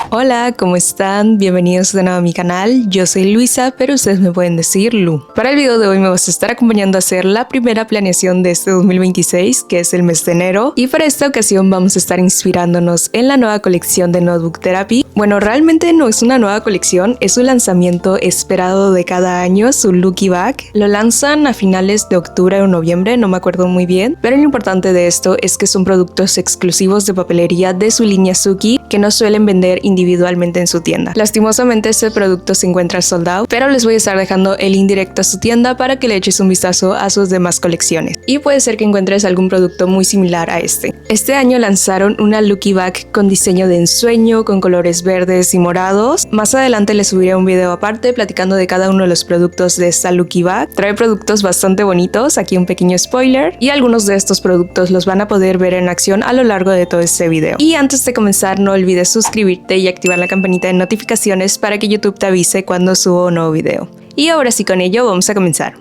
Hola, ¿cómo están? Bienvenidos de nuevo a mi canal. Yo soy Luisa, pero ustedes me pueden decir Lu. Para el video de hoy me vas a estar acompañando a hacer la primera planeación de este 2026, que es el mes de enero. Y para esta ocasión vamos a estar inspirándonos en la nueva colección de Notebook Therapy. Bueno, realmente no es una nueva colección, es un lanzamiento esperado de cada año, su Looky Bag. Lo lanzan a finales de octubre o noviembre, no me acuerdo muy bien. Pero lo importante de esto es que son productos exclusivos de papelería de su línea Suki, que no suelen vender individualmente en su tienda. Lastimosamente este producto se encuentra sold out, pero les voy a estar dejando el link directo a su tienda para que le eches un vistazo a sus demás colecciones. Y puede ser que encuentres algún producto muy similar a este. Este año lanzaron una Looky Bag con diseño de ensueño, con colores verdes y morados. Más adelante les subiré un video aparte platicando de cada uno de los productos de esta Looky Bag. Trae productos bastante bonitos, aquí un pequeño spoiler, y algunos de estos productos los van a poder ver en acción a lo largo de todo este video. Y antes de comenzar, no olvides suscribirte y activar la campanita de notificaciones para que YouTube te avise cuando subo un nuevo video. Y ahora sí, con ello vamos a comenzar.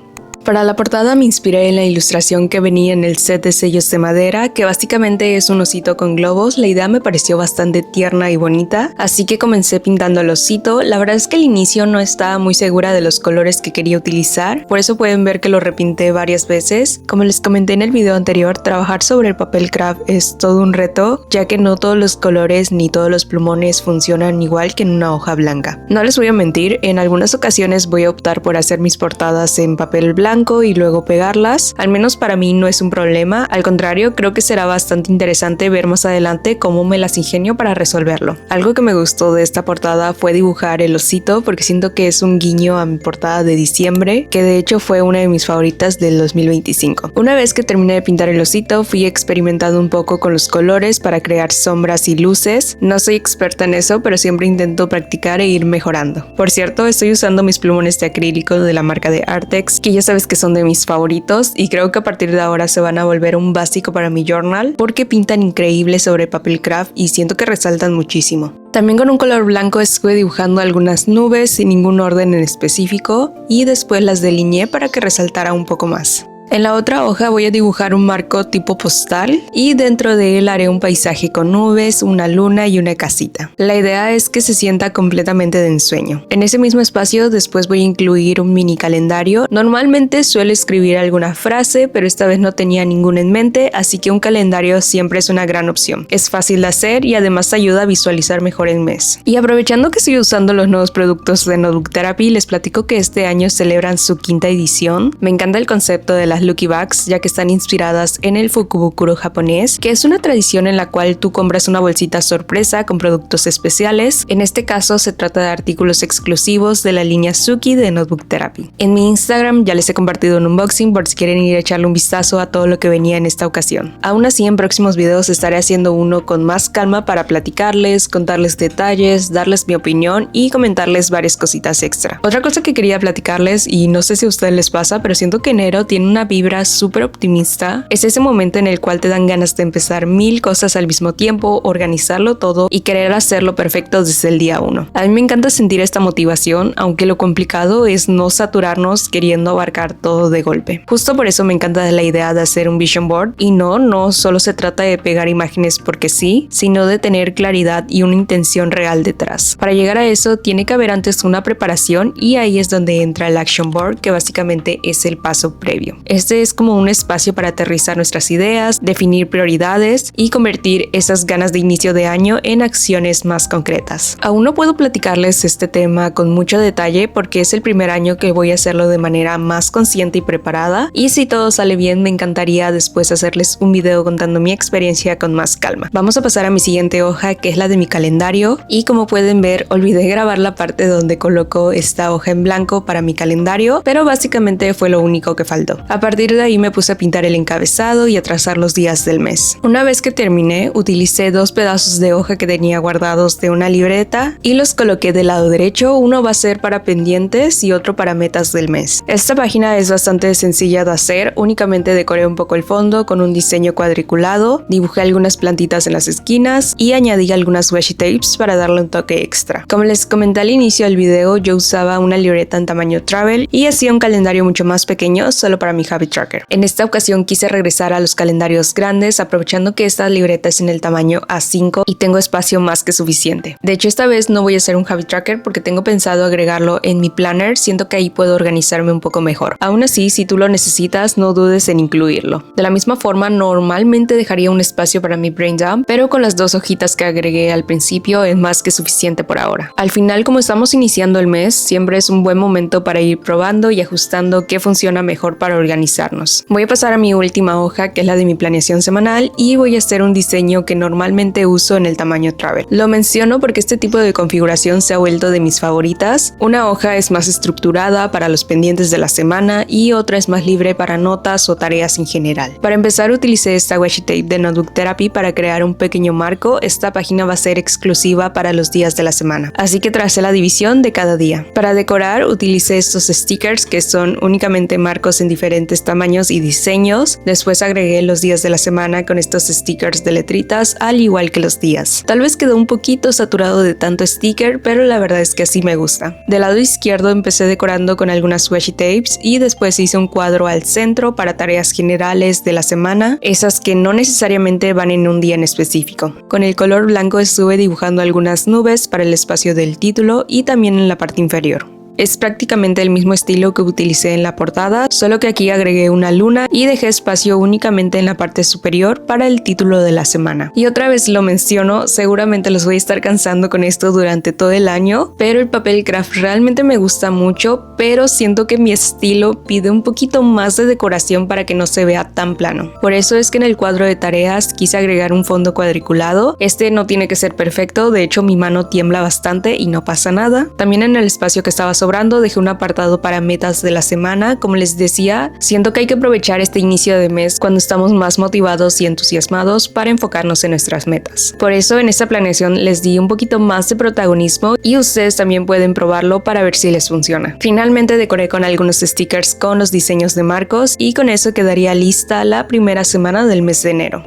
Para la portada me inspiré en la ilustración que venía en el set de sellos de madera, que básicamente es un osito con globos. La idea me pareció bastante tierna y bonita, así que comencé pintando el osito. La verdad es que al inicio no estaba muy segura de los colores que quería utilizar, por eso pueden ver que lo repinté varias veces. Como les comenté en el video anterior, trabajar sobre el papel craft es todo un reto, ya que no todos los colores ni todos los plumones funcionan igual que en una hoja blanca. No les voy a mentir, en algunas ocasiones voy a optar por hacer mis portadas en papel blanco y luego pegarlas. Al menos para mí no es un problema, al contrario, creo que será bastante interesante ver más adelante cómo me las ingenio para resolverlo. Algo que me gustó de esta portada fue dibujar el osito, porque siento que es un guiño a mi portada de diciembre, que de hecho fue una de mis favoritas del 2025. Una vez que terminé de pintar el osito, fui experimentando un poco con los colores para crear sombras y luces. No soy experta en eso, pero siempre intento practicar e ir mejorando. Por cierto, estoy usando mis plumones de acrílico de la marca de Artex, que ya sabes que son de mis favoritos, y creo que a partir de ahora se van a volver un básico para mi journal porque pintan increíble sobre papel craft y siento que resaltan muchísimo. También con un color blanco estuve dibujando algunas nubes sin ningún orden en específico y después las delineé para que resaltara un poco más. En la otra hoja voy a dibujar un marco tipo postal y dentro de él haré un paisaje con nubes, una luna y una casita. La idea es que se sienta completamente de ensueño. En ese mismo espacio después voy a incluir un mini calendario. Normalmente suelo escribir alguna frase, pero esta vez no tenía ninguna en mente, así que un calendario siempre es una gran opción. Es fácil de hacer y además ayuda a visualizar mejor el mes. Y aprovechando que estoy usando los nuevos productos de Notebook Therapy, les platico que este año celebran su 5ª edición. Me encanta el concepto de las Looky Bags, ya que están inspiradas en el Fukubukuro japonés, que es una tradición en la cual tú compras una bolsita sorpresa con productos especiales. En este caso se trata de artículos exclusivos de la línea Suki de Notebook Therapy. En mi Instagram ya les he compartido un unboxing por si quieren ir a echarle un vistazo a todo lo que venía en esta ocasión. Aún así, en próximos videos estaré haciendo uno con más calma para platicarles, contarles detalles, darles mi opinión y comentarles varias cositas extra. Otra cosa que quería platicarles, y no sé si a ustedes les pasa, pero siento que enero tiene una vibra súper optimista. Es ese momento en el cual te dan ganas de empezar 1000 cosas al mismo tiempo, organizarlo todo y querer hacerlo perfecto desde el día 1. A mí me encanta sentir esta motivación, aunque lo complicado es no saturarnos queriendo abarcar todo de golpe. Justo por eso me encanta la idea de hacer un vision board, y no solo se trata de pegar imágenes porque sí, sino de tener claridad y una intención real detrás. Para llegar a eso tiene que haber antes una preparación, y ahí es donde entra el action board, que básicamente es el paso previo. Este es como un espacio para aterrizar nuestras ideas, definir prioridades y convertir esas ganas de inicio de año en acciones más concretas. Aún no puedo platicarles este tema con mucho detalle porque es el primer año que voy a hacerlo de manera más consciente y preparada, y si todo sale bien me encantaría después hacerles un video contando mi experiencia con más calma. Vamos a pasar a mi siguiente hoja, que es la de mi calendario, y como pueden ver olvidé grabar la parte donde coloco esta hoja en blanco para mi calendario, pero básicamente fue lo único que faltó. A partir de ahí me puse a pintar el encabezado y a trazar los días del mes. Una vez que terminé, utilicé 2 pedazos de hoja que tenía guardados de una libreta y los coloqué del lado derecho. Uno va a ser para pendientes y otro para metas del mes. Esta página es bastante sencilla de hacer, únicamente decoré un poco el fondo con un diseño cuadriculado, dibujé algunas plantitas en las esquinas y añadí algunas washi tapes para darle un toque extra. Como les comenté al inicio del video, yo usaba una libreta en tamaño travel y hacía un calendario mucho más pequeño solo para mi habit tracker. En esta ocasión quise regresar a los calendarios grandes, aprovechando que esta libreta es en el tamaño A5 y tengo espacio más que suficiente. De hecho, esta vez no voy a hacer un habit tracker porque tengo pensado agregarlo en mi planner, siento que ahí puedo organizarme un poco mejor. Aún así, si tú lo necesitas, no dudes en incluirlo. De la misma forma, normalmente dejaría un espacio para mi brain dump, pero con las 2 hojitas que agregué al principio es más que suficiente por ahora. Al final, como estamos iniciando el mes, siempre es un buen momento para ir probando y ajustando qué funciona mejor para organizarnos. Voy a pasar a mi última hoja, que es la de mi planeación semanal, y voy a hacer un diseño que normalmente uso en el tamaño travel. Lo menciono porque este tipo de configuración se ha vuelto de mis favoritas. Una hoja es más estructurada para los pendientes de la semana y otra es más libre para notas o tareas en general. Para empezar, utilicé esta washi tape de Notebook Therapy para crear un pequeño marco. Esta página va a ser exclusiva para los días de la semana, así que tracé la división de cada día. Para decorar, utilicé estos stickers que son únicamente marcos en diferentes tamaños y diseños. Después agregué los días de la semana con estos stickers de letritas, al igual que los días. Tal vez quedó un poquito saturado de tanto sticker, pero la verdad es que así me gusta. Del lado izquierdo empecé decorando con algunas washi tapes y después hice un cuadro al centro para tareas generales de la semana, esas que no necesariamente van en un día en específico. Con el color blanco estuve dibujando algunas nubes para el espacio del título y también en la parte inferior. Es prácticamente el mismo estilo que utilicé en la portada, solo que aquí agregué una luna y dejé espacio únicamente en la parte superior para el título de la semana. Y otra vez lo menciono, seguramente los voy a estar cansando con esto durante todo el año, pero el papel craft realmente me gusta mucho, pero siento que mi estilo pide un poquito más de decoración para que no se vea tan plano. Por eso es que en el cuadro de tareas quise agregar un fondo cuadriculado. Este no tiene que ser perfecto, de hecho mi mano tiembla bastante y no pasa nada. También en el espacio que estaba sobrando dejé un apartado para metas de la semana. Como les decía, siento que hay que aprovechar este inicio de mes cuando estamos más motivados y entusiasmados para enfocarnos en nuestras metas. Por eso en esta planeación les di un poquito más de protagonismo y ustedes también pueden probarlo para ver si les funciona. Finalmente decoré con algunos stickers con los diseños de marcos y con eso quedaría lista la primera semana del mes de enero.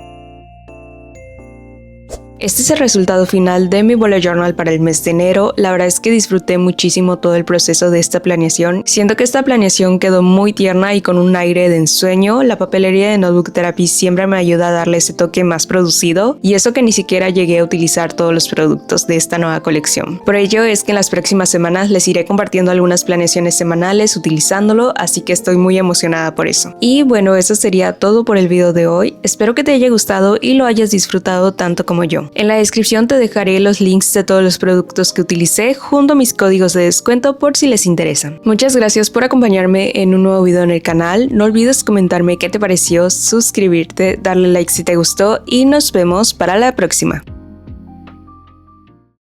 Este es el resultado final de mi bullet journal para el mes de enero. La verdad es que disfruté muchísimo todo el proceso de esta planeación. Siento que esta planeación quedó muy tierna y con un aire de ensueño. La papelería de Notebook Therapy siempre me ayuda a darle ese toque más producido, y eso que ni siquiera llegué a utilizar todos los productos de esta nueva colección. Por ello es que en las próximas semanas les iré compartiendo algunas planeaciones semanales utilizándolo, así que estoy muy emocionada por eso. Y bueno, eso sería todo por el video de hoy. Espero que te haya gustado y lo hayas disfrutado tanto como yo. En la descripción te dejaré los links de todos los productos que utilicé junto a mis códigos de descuento por si les interesan. Muchas gracias por acompañarme en un nuevo video en el canal. No olvides comentarme qué te pareció, suscribirte, darle like si te gustó y nos vemos para la próxima.